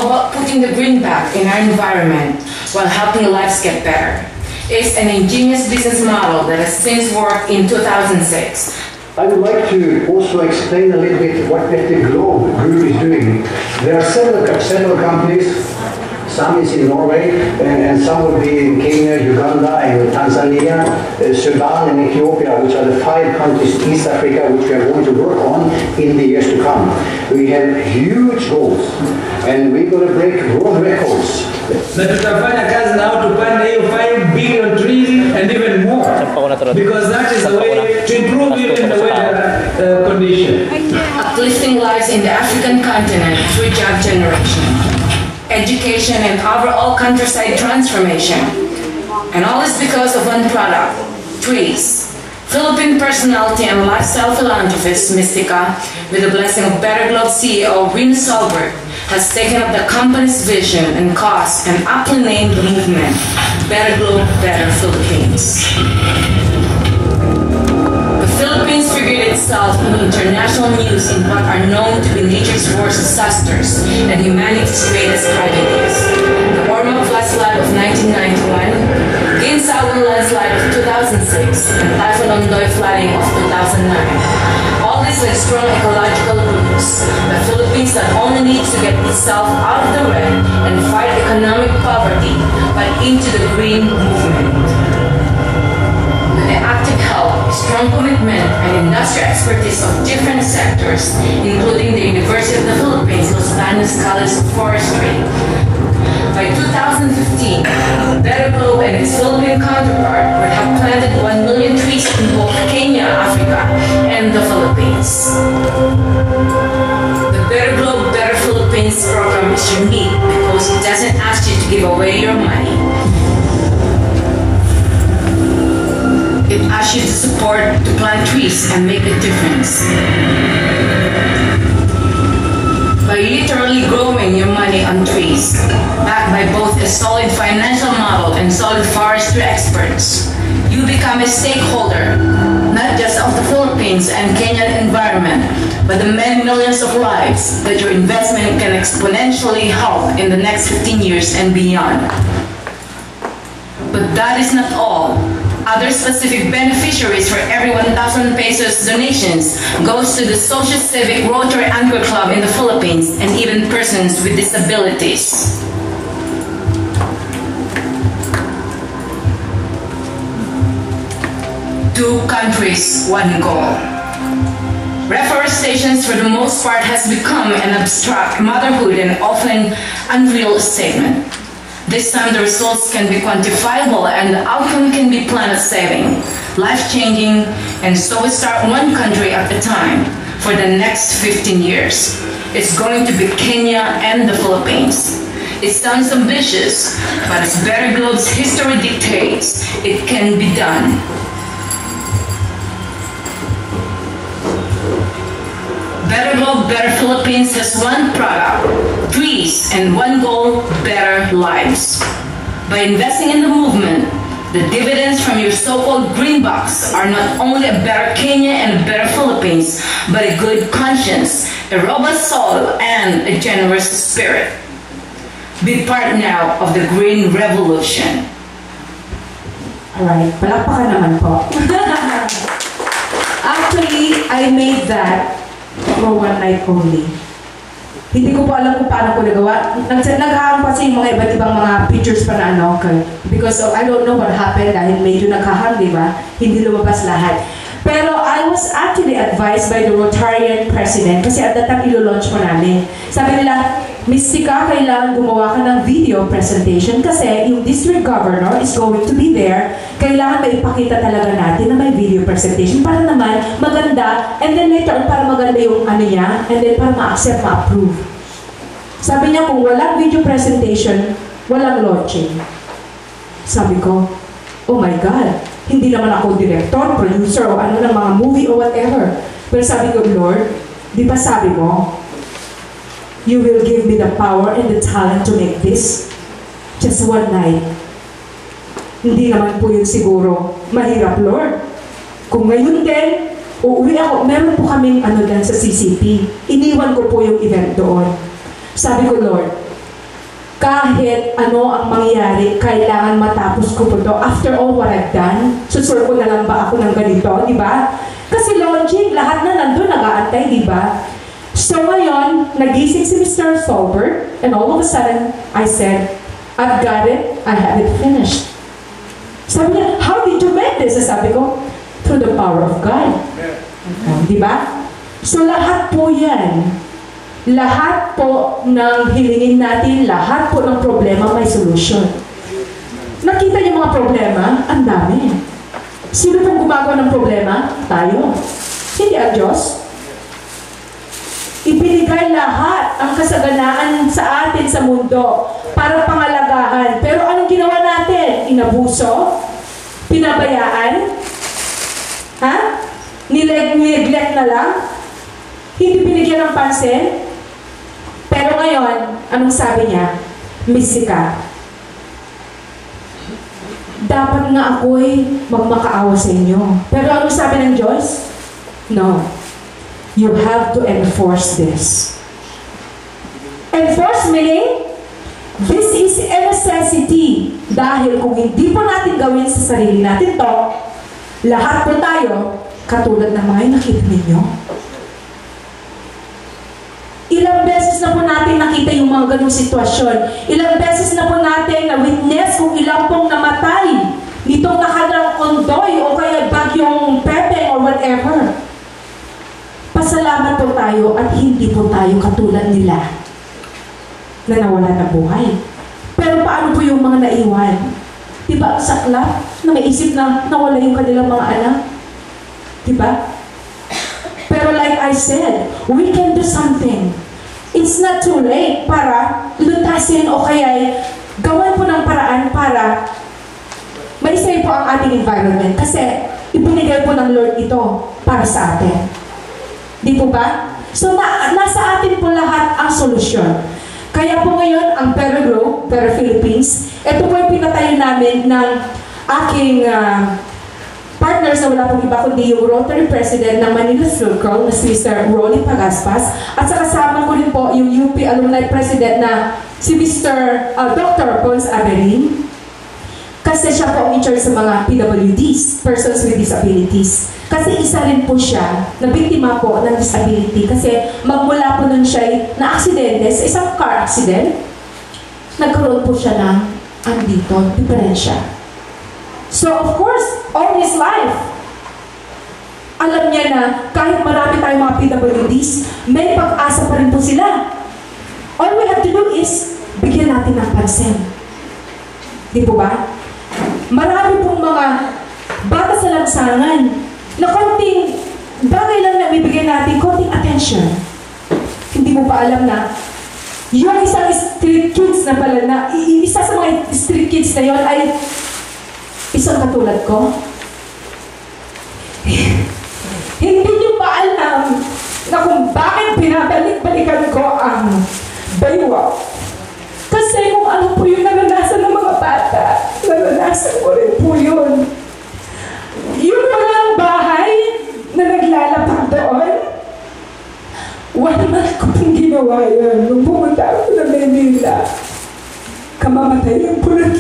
all about putting the green back in our environment while helping lives get better. It's an ingenious business model that has since worked in 2006. I would like to also explain a little bit what Better Globe Group is doing. There are several companies. Some is in Norway, and some will be in Kenya, Uganda, and Tanzania, Sudan, and Ethiopia, which are the 5 countries in East Africa which we are going to work on in the years to come. We have huge goals, and we're going to break world records. Na tutafanya kazi na wao tupande hiyo 5 billion trees and even more, because that is the way to improve even the weather condition. Uplifting lives in the African continent through job generation, education, and overall countryside transformation. And all is because of one product, trees. Philippine personality and lifestyle philanthropist Mystica, with the blessing of Better Globe CEO Rin Solberg, has taken up the company's vision and cause and aptly named the movement, Better Globe, Better Philippines. The Philippines figured itself in international news in what are known to be nature's worst disasters and humanity's greatest tragedies. The Ormoc landslide of 1991, Ginsawan landslide of 2006, and Typhoon Ondoy flooding of 2009. All this with strong ecological roots. The Philippines not only needs to get itself out of the red and fight economic poverty, but into the green movement. With the active help, strong commitment, and industrial expertise of different sectors, including the University of the Philippines, Los Baños College of Forestry. By 2015, Better Globe and its Philippine counterpart would have planted 1 million trees in both Kenya, Africa, and the Philippines. The Better Globe, Better Philippines program is unique because it doesn't ask you to give away your money. It asks you to support, to plant trees and make a difference. By literally growing your money on trees, backed by both a solid financial model and solid forestry experts, you become a stakeholder, not just of the Philippines and Kenyan environment, but the many millions of lives that your investment can exponentially help in the next 15 years and beyond. But that is not all. Other specific beneficiaries for every 1,000 pesos donations goes to the Social Civic Rotary Anchor Club in the Philippines and even persons with disabilities. Two countries, one goal. Reforestation for the most part has become an abstract motherhood and often unreal statement. This time the results can be quantifiable and the outcome can be planet-saving, life-changing, and so we start one country at a time for the next 15 years. It's going to be Kenya and the Philippines. It sounds ambitious, but as Better Globe's history dictates, it can be done. Better Globe, Better Philippines has one product, trees, and one goal, better lives. By investing in the movement, the dividends from your so-called green box are not only a better Kenya and a better Philippines, but a good conscience, a robust soul, and a generous spirit. Be part now of the green revolution. Alright, palakpakan naman po. Actually, I made that for one night only. Hindi ko po alam kung paano ko nagawa. Naghaharap kasi yung mga iba't ibang mga pictures pa na ano. Because I don't know what happened dahil medyo naghahang, di ba? Hindi lumabas lahat. Pero I was actually advised by the Rotarian president kasi at that time ilo-launch mo namin. Sabi nila, Mystica, kailangan gumawa ka ng video presentation kasi yung district governor is going to be there. Kailangan maipakita talaga natin na may video presentation para naman maganda and then later on para maganda yung ano niya and then para ma-accept, ma-approve. Sabi niya kung walang video presentation, walang launching. Sabi ko, oh my God, hindi naman ako director, producer o ano ng mga movie o whatever. Pero sabi ko, Lord, di ba sabi mo, you will give me the power and the talent to make this just one night. Hindi naman po yun siguro mahirap, Lord. Kung ngayon din, uuwi ako, meron po kaming ano dyan sa CCP. Iniwan ko po yung event doon. Sabi ko, Lord, kahit ano ang mangyayari, kailangan matapos ko po to. After all what I've done, susur ko na lang ba ako ng ganito, di ba? Kasi logic, lahat na nandun nag-aantay, di ba? So ngayon, nagising si Mr. Solberg, and all of a sudden, I said, I've got it, I have it finished. Sabi niya, how did you make this? Sabi ko, through the power of God. Di ba? So lahat po yan, lahat po ng hilingin natin, lahat po ng problema may solusyon. Nakita niyo mga problema? Ang dami. Sino pong gumagawa ng problema? Tayo. Hindi ang Diyos. Ibinigay lahat ang kasaganaan sa atin sa mundo para pangalagahan. Pero anong ginawa natin? Inabuso? Pinabayaan? Ha? Nineglect na lang? Hindi binigyan ng pansin? Pero ngayon, anong sabi niya? Misika. Dapat nga ako'y magmakaawa sa inyo. Pero anong sabi ng Diyos? No. You have to enforce this. Enforce meaning, this is a necessity. Dahil kung hindi po natin gawin sa sarili natin to, lahat po tayo, katulad ng mga nakita ninyo. Ilang beses na po natin nakita yung mga ganong sitwasyon. Ilang beses na po natin na-witness kung ilang pong namatay nitong nakadang Ondoy o kaya bagyong Pepe or whatever. Pasalamat po tayo at hindi po tayo katulad nila na nawalan ng buhay. Pero paano po yung mga naiwan? Diba ang saklap na maisip na nawala yung kanilang mga anak? Diba? Pero like I said, we can do something. It's not too late para lutasin o kaya gawan po ng paraan para maisay po ang ating environment. Kasi ibinigay po ng Lord ito para sa atin. Di po ba? So nasa atin po lahat ang solusyon. Kaya po ngayon ang Perugro, Pero Philippines, ito po yung pinatayo namin ng aking partners na wala pong iba kundi yung Rotary President ng Manila Circle na si Mr. Rolly Pagaspas at sa kasama ko rin po yung UP Alumni President na si Mr. Dr. Pons Averin kasi siya po ang in-charge sa mga PWDs, Persons with Disabilities. Kasi isa rin po siya na biktima po ng disability kasi magmula po nun siya na aksidente sa isang car accident, nagkaroon po siya ng andito, diferensya. So, of course, all his life, alam niya na kahit marami tayong mga PWDs, may pag-asa pa rin po sila. All we have to do is bigyan natin ng pansin. Di po ba? Marami pong mga bata sa lansangan na konting bagay lang na bibigyan natin, konting attention. Hindi mo pa alam na yung isang street kids na pala na, isa sa mga street kids na yun ay isang katulad ko. Hindi niyo pa alam na kung bakit binabalik-balikan ko ang baywalk. Kasi kung ano po yung naranasan ng mga bata, naranasan ko rin po yun. Yung mga bahay na naglalapag doon, 1 month ko pong ginawa yun. Nung pumunta ako na Manila, kamamatayan po na